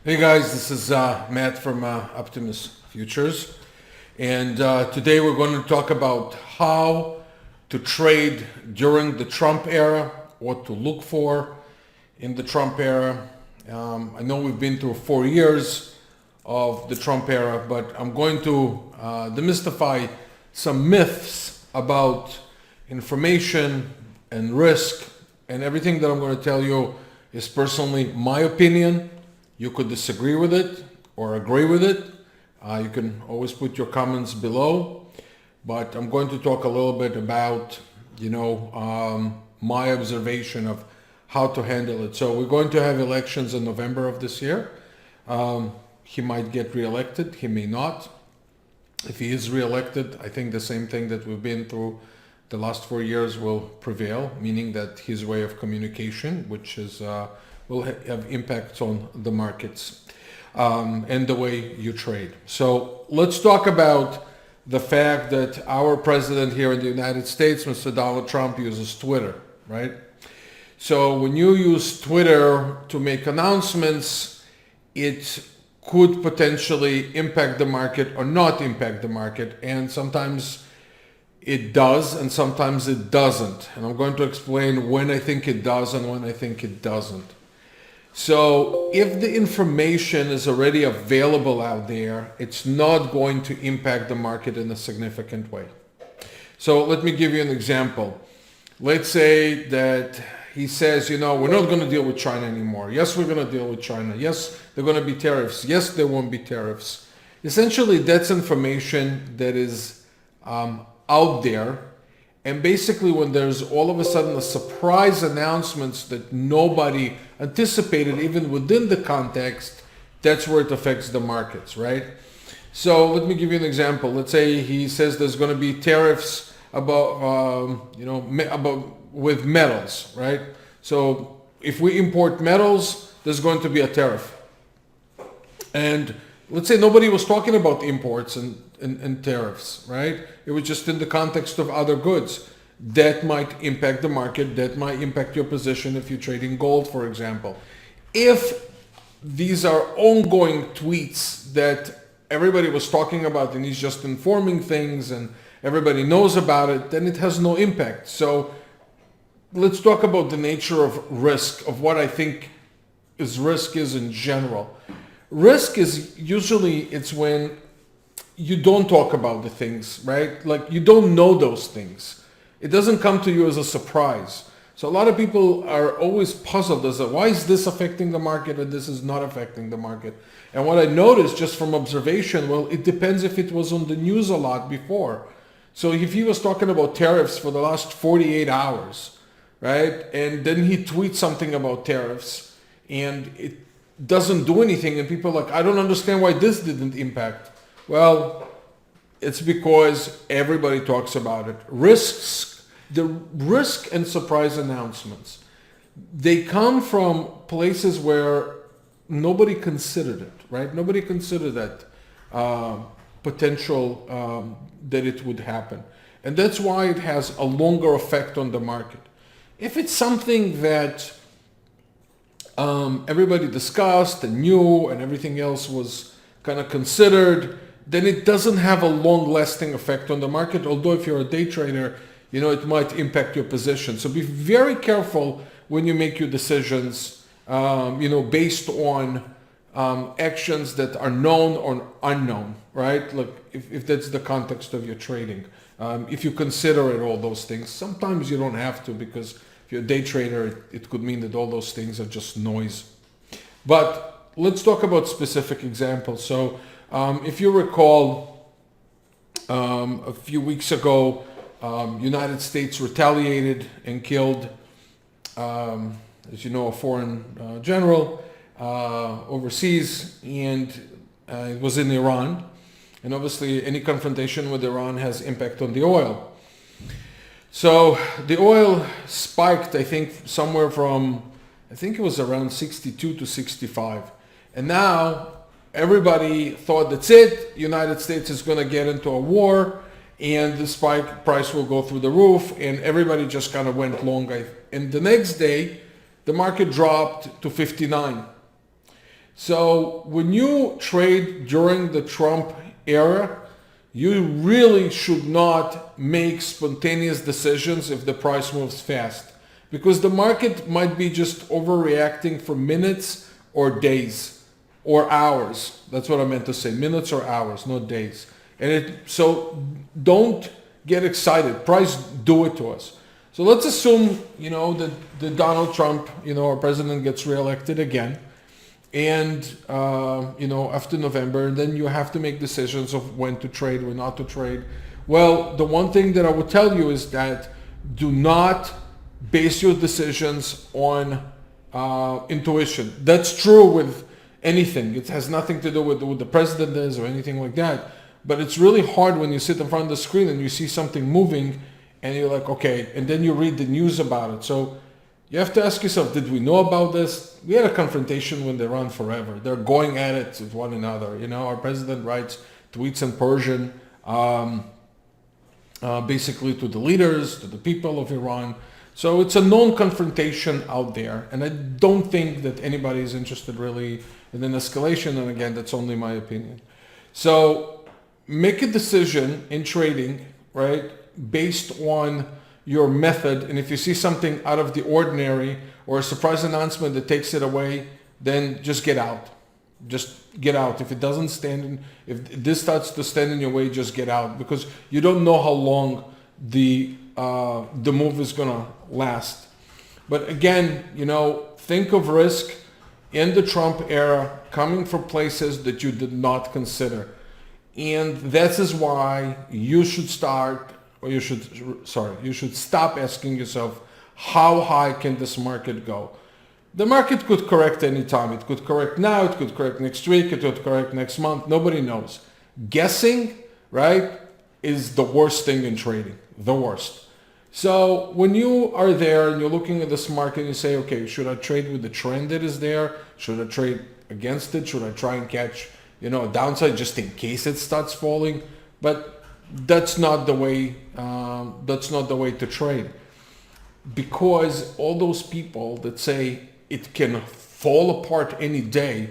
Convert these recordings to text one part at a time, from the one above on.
Hey guys, this is Matt from Optimus Futures, and today we're going to talk about how to trade during the Trump era, what to look for in the Trump era. I know we've been through 4 years of the Trump era, but I'm going to demystify some myths about information and risk, and everything that I'm going to tell you is personally my opinion. You could disagree with it or agree with it. You can always put your comments below. But I'm going to talk a little bit about, my observation of how to handle it. So we're going to have elections in November of this year. He might get reelected. He may not. If he is reelected, I think the same thing that we've been through the last 4 years will prevail, meaning that his way of communication, which is will have impacts on the markets and the way you trade. So let's talk about the fact that our president here in the United States, Mr. Donald Trump, uses Twitter, right? So when you use Twitter to make announcements, it could potentially impact the market or not impact the market. And sometimes it does and sometimes it doesn't. And I'm going to explain when I think it does and when I think it doesn't. So if the information is already available out there, it's not going to impact the market in a significant way. So let me give you an example. Let's say that he says, we're not going to deal with China anymore. Yes, we're going to deal with China. Yes, there are going to be tariffs. Yes, there won't be tariffs. Essentially, that's information that is out there. And basically, when there's all of a sudden a surprise announcements that nobody anticipated, even within the context, that's where it affects the markets, right? So let me give you an example. Let's say he says there's going to be tariffs about, with metals, right? So if we import metals, there's going to be a tariff. And let's say nobody was talking about imports and tariffs, right? It was just in the context of other goods. That might impact the market. That might impact your position if you're trading gold, for example. If these are ongoing tweets that everybody was talking about and he's just informing things and everybody knows about it, then it has no impact. So let's talk about the nature of risk, of what I think risk is in general. Risk is usually, it's when you don't talk about the things, right? Like you don't know those things. It doesn't come to you as a surprise. So a lot of people are always puzzled as to why is this affecting the market and this is not affecting the market. And what I noticed just from observation, well, it depends if it was on the news a lot before. So if he was talking about tariffs for the last 48 hours, right? And then he tweets something about tariffs and it doesn't do anything and people are like, I don't understand why this didn't impact. Well, it's because everybody talks about it. The risk and surprise announcements, they come from places where nobody considered it, right? Nobody considered that potential that it would happen. And that's why it has a longer effect on the market. If it's something that everybody discussed and knew and everything else was kind of considered, then it doesn't have a long-lasting effect on the market. Although if you're a day trader, it might impact your position. So be very careful when you make your decisions, based on actions that are known or unknown, right? Like if that's the context of your trading. If you consider it, all those things, sometimes you don't have to, because if you're a day trader, it could mean that all those things are just noise. But let's talk about specific examples. So if you recall, a few weeks ago, United States retaliated and killed, as you know, a foreign general overseas, and it was in Iran. And obviously, any confrontation with Iran has impact on the oil. So the oil spiked, I think, somewhere from, I think it was around 62 to 65. And now everybody thought that's it. United States is going to get into a war and the spike price will go through the roof, and everybody just kind of went long. And the next day, the market dropped to 59. So when you trade during the Trump era, you really should not make spontaneous decisions if the price moves fast, because the market might be just overreacting for minutes or days or hours. That's what I meant to say, minutes or hours, not days. So don't get excited. Price do it to us. So let's assume, that Donald Trump, our president, gets reelected again. And, after November, and then you have to make decisions of when to trade, when not to trade. Well, the one thing that I would tell you is that do not base your decisions on intuition. That's true with anything. It has nothing to do with who the president is or anything like that. But it's really hard when you sit in front of the screen and you see something moving and you're like, okay, and then you read the news about it. So you have to ask yourself, did we know about this? We had a confrontation when they run forever. They're going at it with one another. Our president writes tweets in Persian, basically to the leaders, to the people of Iran. So it's a known confrontation out there. And I don't think that anybody is interested really in an escalation. And again, that's only my opinion. So make a decision in trading, right, based on your method. And if you see something out of the ordinary or a surprise announcement that takes it away, then just get out. Just get out. If it doesn't if this starts to stand in your way, just get out, because you don't know how long the move is gonna last. But again, think of risk in the Trump era coming from places that you did not consider. And that is why you should stop asking yourself, how high can this market go? The market could correct any time. It could correct now, it could correct next week, it could correct next month. Nobody knows. Guessing, right, is the worst thing in trading, the worst. So when you are there and you're looking at this market and you say, okay, should I trade with the trend that is there? Should I trade against it? Should I try and catch, a downside just in case it starts falling? But that's not the way to trade, because all those people that say it can fall apart any day,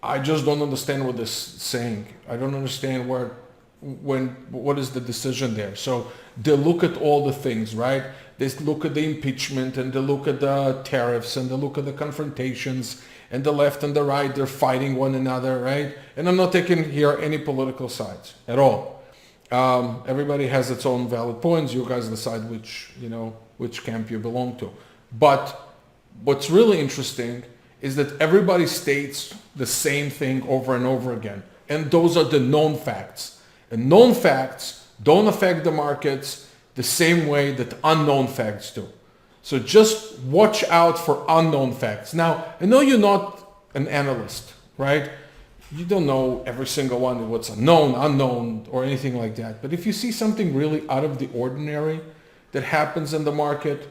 I just don't understand what they're saying. I don't understand what is the decision there. So they look at all the things, right? They look at the impeachment and they look at the tariffs and they look at the confrontations, and the left and the right, they're fighting one another, right? And I'm not taking here any political sides at all. Everybody has its own valid points. You guys decide which camp you belong to. But what's really interesting is that everybody states the same thing over and over again. And those are the known facts. And known facts don't affect the markets the same way that unknown facts do. So just watch out for unknown facts. Now, I know you're not an analyst, right? You don't know every single one, what's unknown, or anything like that. But if you see something really out of the ordinary that happens in the market,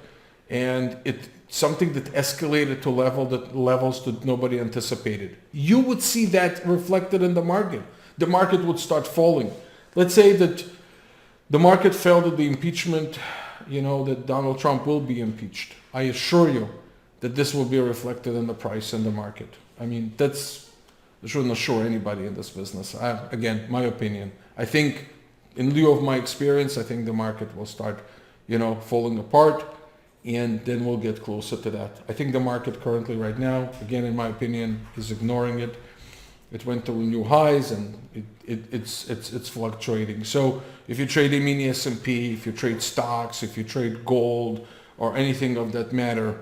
and it's something that escalated to levels that nobody anticipated, you would see that reflected in the market. The market would start falling. Let's say that the market felt at the impeachment, that Donald Trump will be impeached. I assure you that this will be reflected in the price in the market. I mean, I shouldn't assure anybody in this business. Again, my opinion. I think, in lieu of my experience, I think the market will start, falling apart, and then we'll get closer to that. I think the market currently, right now, again, in my opinion, is ignoring it. It went to new highs, and it's fluctuating. So if you trade a mini S&P, if you trade stocks, if you trade gold, or anything of that matter,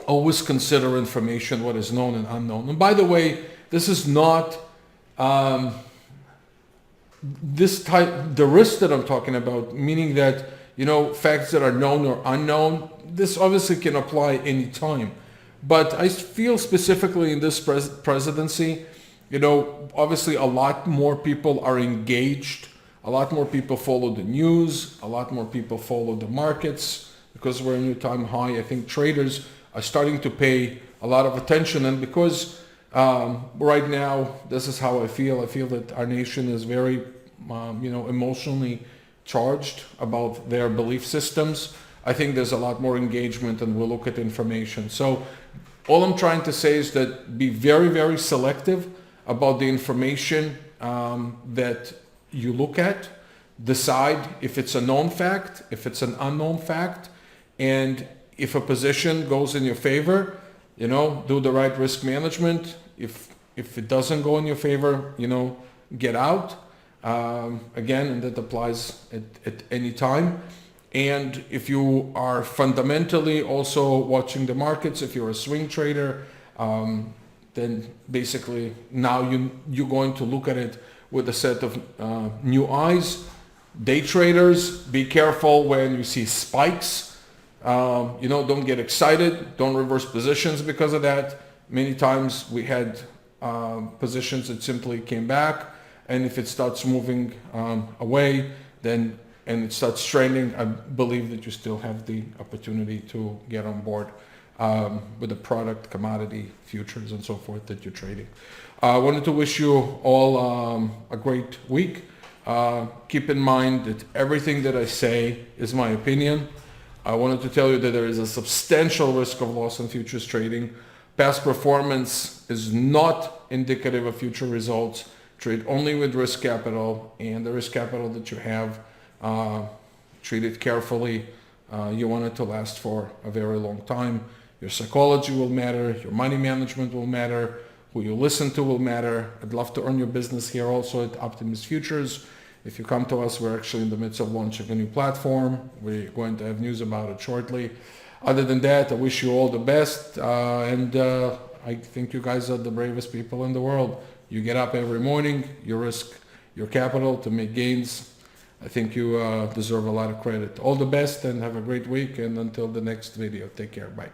always consider information, what is known and unknown. And by the way, this is not the risk that I'm talking about, meaning that, facts that are known or unknown, this obviously can apply any time. But I feel specifically in this presidency, obviously a lot more people are engaged, a lot more people follow the news, a lot more people follow the markets, because we're in a new time high. I think traders are starting to pay a lot of attention, and because right now, this is how I feel. I feel that our nation is very, emotionally charged about their belief systems. I think there's a lot more engagement, and we'll look at information. So all I'm trying to say is that be very, very selective about the information that you look at. Decide if it's a known fact, if it's an unknown fact, and if a position goes in your favor, do the right risk management. If it doesn't go in your favor, get out. Again, and that applies at any time. And if you are fundamentally also watching the markets, if you're a swing trader, then basically now you're going to look at it with a set of new eyes. Day traders, be careful when you see spikes. Don't get excited. Don't reverse positions because of that. Many times we had positions that simply came back, and if it starts moving away, and it starts trending, I believe that you still have the opportunity to get on board with the product, commodity, futures, and so forth that you're trading. I wanted to wish you all a great week. Keep in mind that everything that I say is my opinion. I wanted to tell you that there is a substantial risk of loss in futures trading. Past performance is not indicative of future results. Trade only with risk capital, and the risk capital that you have, treat it carefully. You want it to last for a very long time. Your psychology will matter. Your money management will matter. Who you listen to will matter. I'd love to earn your business here also at Optimus Futures. If you come to us, we're actually in the midst of launching a new platform. We're going to have news about it shortly. Other than that, I wish you all the best. And I think you guys are the bravest people in the world. You get up every morning, you risk your capital to make gains. I think you deserve a lot of credit. All the best and have a great week. And until the next video, take care. Bye.